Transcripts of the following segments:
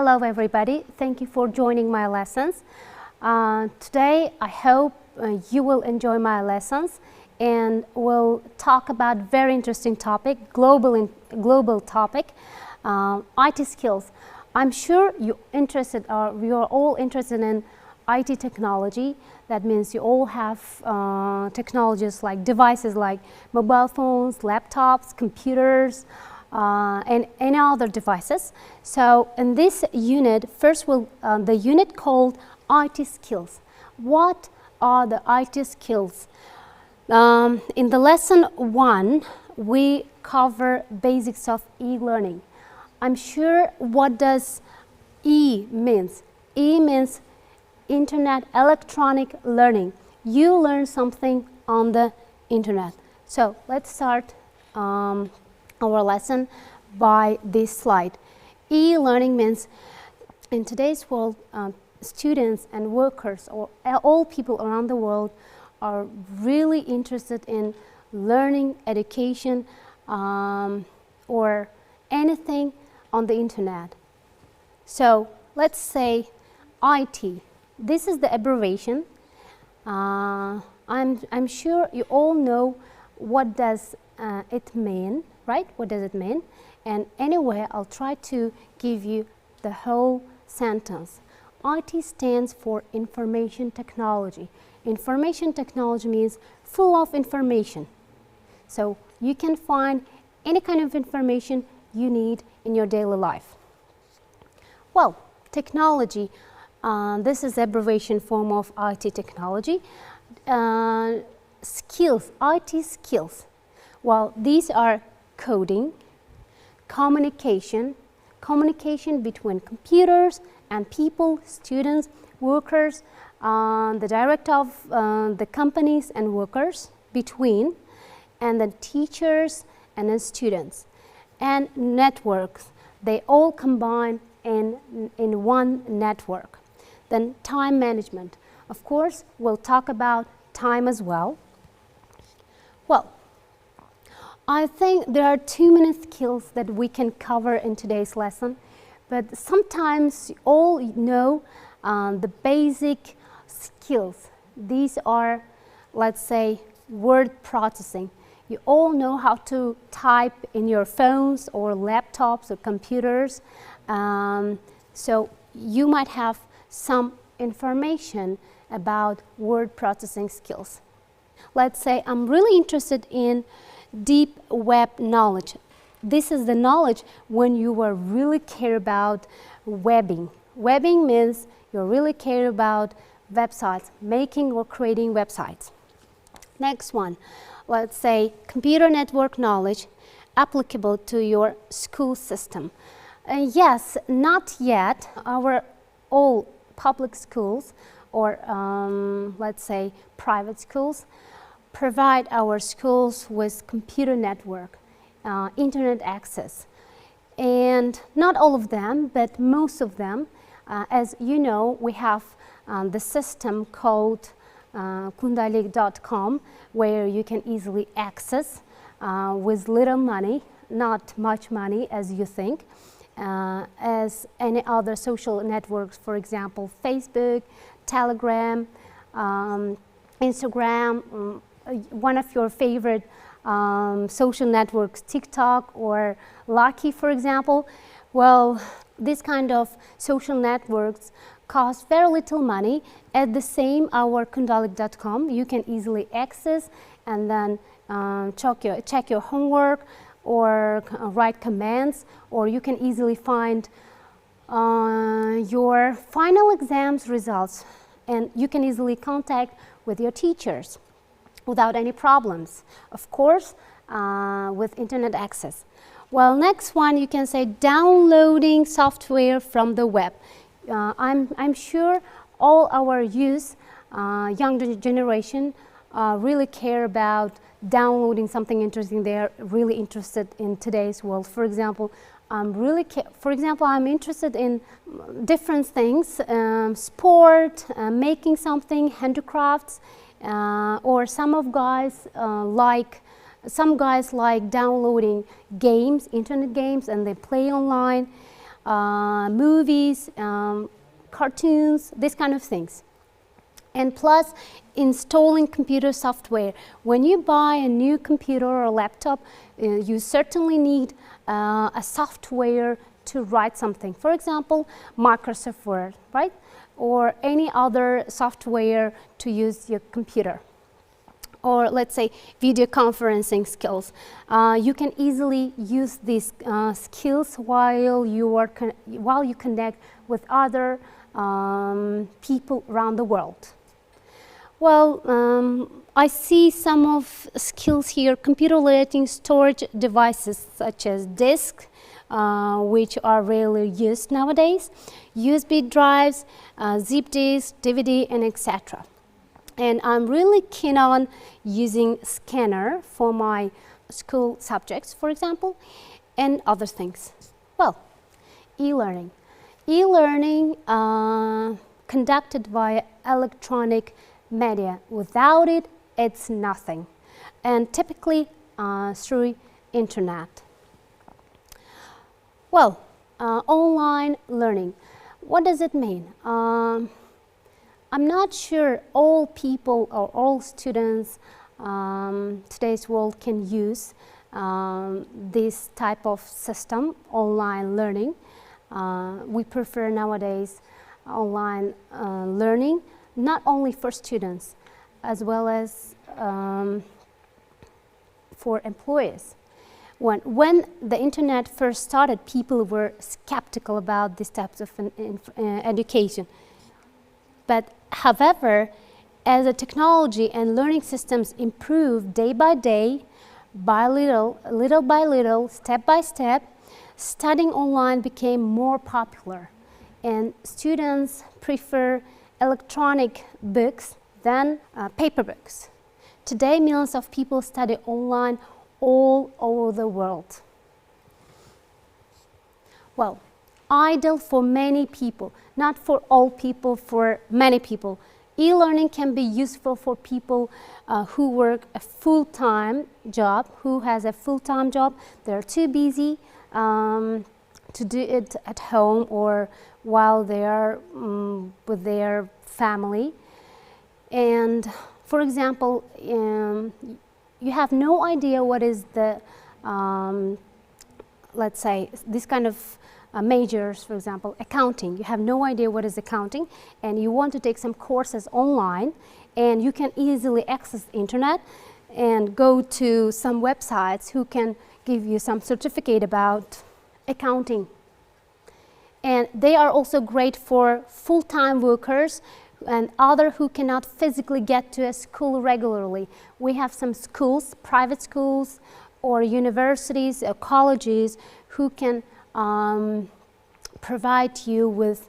Hello everybody, thank you for joining my lessons. Today I hope you will enjoy my lessons and we'll talk about very interesting topic, global topic, IT skills. I'm sure you're all interested in IT technology. That means you all have technologies like devices like mobile phones, laptops, computers, and any other devices. So in this unit, first the unit called IT skills. What are the IT skills? In the lesson 1, we cover basics of e-learning. I'm sure what does E means. E means Internet electronic learning. You learn something on the Internet. So let's start our lesson by this slide. E-learning means in today's world, students and workers or all people around the world are really interested in learning, education, or anything on the Internet. So let's say IT. This is the abbreviation. I'm sure you all know what does it mean, right? What does it mean? And anyway, I'll try to give you the whole sentence. IT stands for information technology. Information technology means full of information. So you can find any kind of information you need in your daily life. Well, technology. This is abbreviation form of IT technology. Skills, IT skills. Well, these are coding, communication between computers and people, students, workers, the director of the companies and workers between, and then teachers and then students. And networks, they all combine in one network. Then time management. Of course, we'll talk about time as well. Well, I think there are too many skills that we can cover in today's lesson, but sometimes you all know the basic skills. These are, let's say, word processing. You all know how to type in your phones or laptops or computers, so you might have some information about word processing skills. Let's say I'm really interested in deep web knowledge. This is the knowledge when you will really care about webbing. Webbing means you really care about websites, making or creating websites. Next one, let's say computer network knowledge applicable to your school system. Yes, not yet. Our all public schools or let's say private schools provide our schools with computer network, internet access. And not all of them, but most of them. As you know, we have the system called Untitled.com, where you can easily access with little money, not much money as you think, as any other social networks, for example, Facebook, Telegram, Instagram, one of your favorite social networks, TikTok or Lucky, for example. Well, this kind of social networks cost very little money. At the same, our Untitled.com, you can easily access and then check your homework or write commands, or you can easily find your final exams results, and you can easily contact with your teachers without any problems, of course, with internet access. Well, next one, you can say downloading software from the web. I'm sure all our youth, younger generation, really care about downloading something interesting. They're really interested in today's world. For example, I'm interested in different things, sport, making something, handicrafts, or some guys like downloading games, internet games, and they play online. movies, cartoons, these kind of things. And plus, installing computer software. When you buy a new computer or laptop, you certainly need a software to write something. For example, Microsoft Word, right? Or any other software to use your computer. Or let's say video conferencing skills. You can easily use these skills while you connect with other people around the world. Well, I see some of skills here: computer-related storage devices such as disks, which are rarely used nowadays, USB drives, zip disks, DVD, and etc. And I'm really keen on using scanner for my school subjects, for example, and other things. Well, e-learning. E-learning conducted via electronic media. Without it, it's nothing. And typically through internet. Well, online learning. What does it mean? I'm not sure all people or all students today's world can use this type of system, online learning. We prefer nowadays online learning, not only for students, as well as for employees. When the internet first started, people were skeptical about these types of education. But however, as the technology and learning systems improve day by day, by little by little, step by step, studying online became more popular, and students prefer electronic books than paper books. Today, millions of people study online all over the world. Well, ideal for many people, not for all people, for many people. E-learning can be useful for people who work a full-time job, who has a full-time job. They're too busy to do it at home or while they are with their family. And for example, you have no idea what is the, let's say, this kind of majors, for example, accounting. You have no idea what is accounting, and you want to take some courses online, and you can easily access the internet and go to some websites who can give you some certificate about accounting. And they are also great for full-time workers and other who cannot physically get to a school regularly. We have some schools, private schools or universities or colleges who can provide you with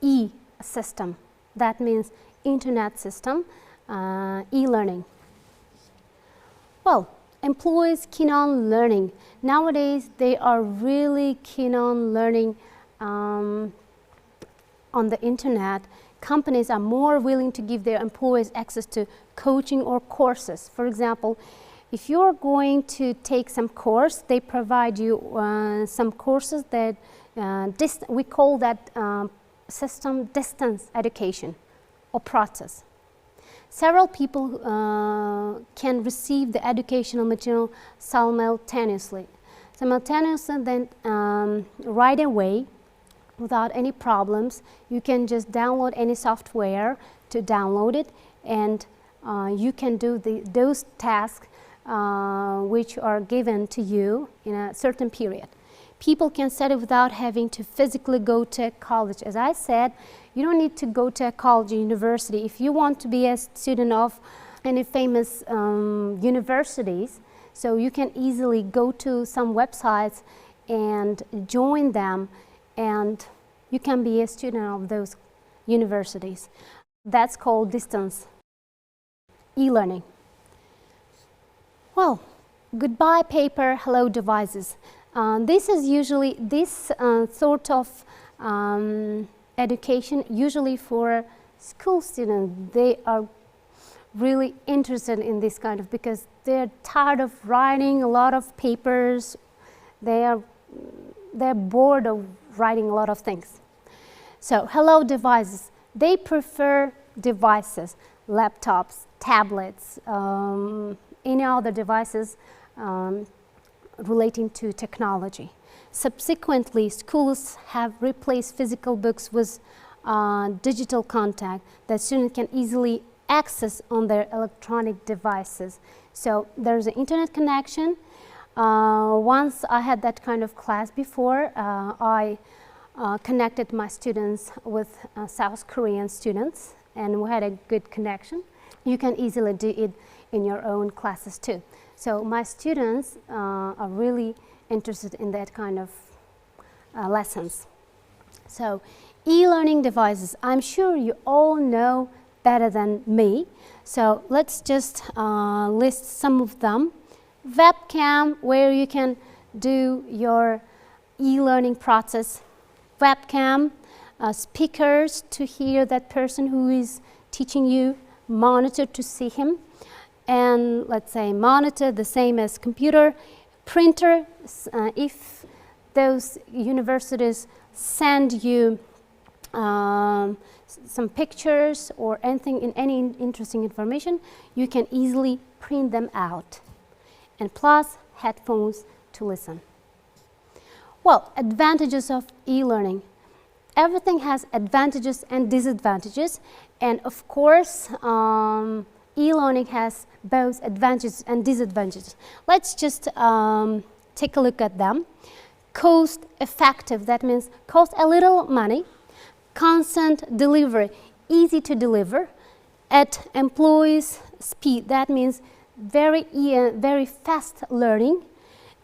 e-system. That means internet system, e-learning. Well, employees keen on learning. Nowadays, they are really keen on learning on the internet. Companies are more willing to give their employees access to coaching or courses. For example, if you're going to take some course, they provide you some courses that we call that system distance education or process. Several people can receive the educational material simultaneously. Then right away, without any problems, you can just download any software to download it, and you can do those tasks which are given to you in a certain period. People can study without having to physically go to a college. As I said, you don't need to go to a college or university. If you want to be a student of any famous universities, so you can easily go to some websites and join them, and you can be a student of those universities. That's called distance e-learning. Well, goodbye paper, hello devices. This is usually this sort of education usually for school students. They are really interested in this kind of, because they're tired of writing a lot of papers. They are they're bored of writing a lot of things. So, hello devices. They prefer devices, laptops, tablets, any other devices relating to technology. Subsequently, schools have replaced physical books with digital content that students can easily access on their electronic devices. So there's an internet connection. Once I had that kind of class before, I connected my students with South Korean students, and we had a good connection. You can easily do it in your own classes too. So my students are really interested in that kind of lessons. So e-learning devices, I'm sure you all know better than me. So let's just list some of them. Webcam, where you can do your e-learning process. Webcam, speakers to hear that person who is teaching you, monitor to see him, and let's say monitor, the same as computer. Printer, if those universities send you some pictures or anything in any interesting information, you can easily print them out. And plus headphones to listen. Well, advantages of e-learning. Everything has advantages and disadvantages, and of course e-learning has both advantages and disadvantages. Let's just take a look at them. Cost effective, that means cost a little money. Constant delivery, easy to deliver. At employees' speed, that means very fast learning,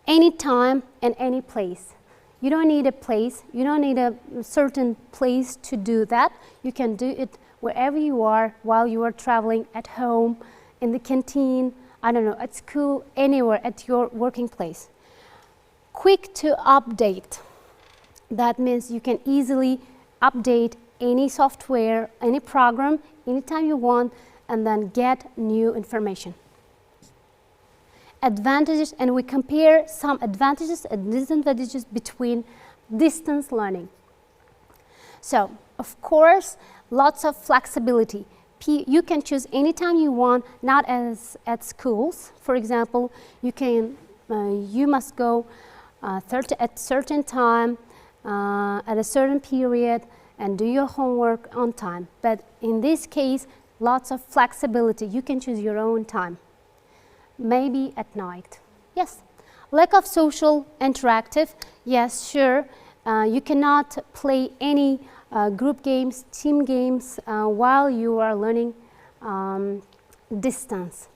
anytime and any place. You don't need a place, you don't need a certain place to do that. You can do it wherever you are, while you are traveling, at home, in the canteen, I don't know, at school, anywhere, at your working place. Quick to update. That means you can easily update any software, any program, anytime you want, and then get new information. Advantages, and we compare some advantages and disadvantages between distance learning. So, of course, lots of flexibility. You can choose anytime you want, not as at schools. For example, you must go at certain time, at a certain period, and do your homework on time. But in this case, lots of flexibility. You can choose your own time. Maybe at night. Yes. Lack of social interactive. Yes, sure. You cannot play any group games, team games while you are learning distance.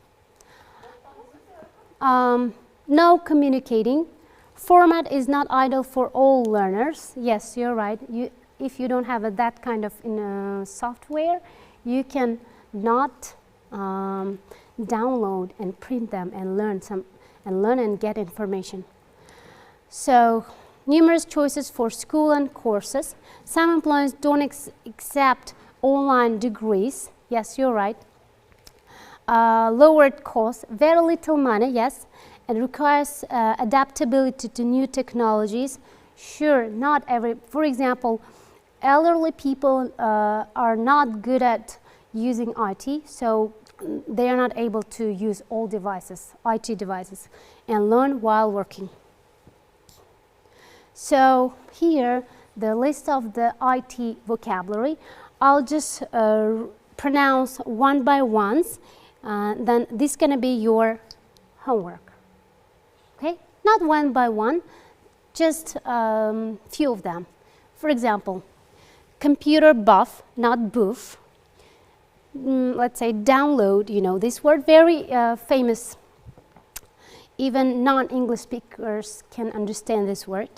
No communicating. Format is not ideal for all learners. Yes, you're right. If you don't have that kind of software, you can not download and print them and learn and get information. So, numerous choices for school and courses. Some employers don't accept online degrees. Yes, you're right. Lowered cost, very little money, yes. It requires adaptability to new technologies. Sure, not every, for example, elderly people are not good at using IT, so they are not able to use all devices, IT devices, and learn while working. So here, the list of the IT vocabulary. I'll just pronounce one by ones, then this is going to be your homework. Okay, not one by one, just few of them. For example, computer buff, not boof. Let's say download, you know this word, very famous. Even non-English speakers can understand this word.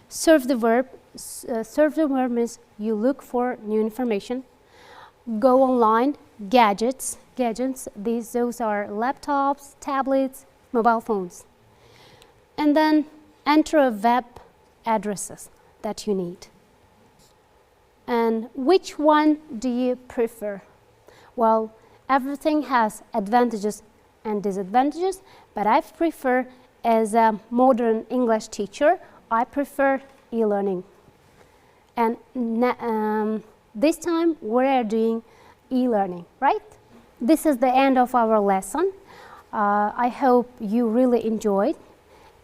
Serve the verb. Serve the verb means you look for new information. Go online. Gadgets. Those are laptops, tablets, mobile phones. And then enter a web addresses that you need. And which one do you prefer? Well, everything has advantages and disadvantages, but I prefer, as a modern English teacher, I prefer e-learning. And this time we are doing e-learning, right? This is the end of our lesson. I hope you really enjoyed,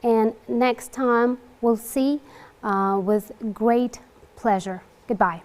and next time we'll see with great pleasure. Goodbye.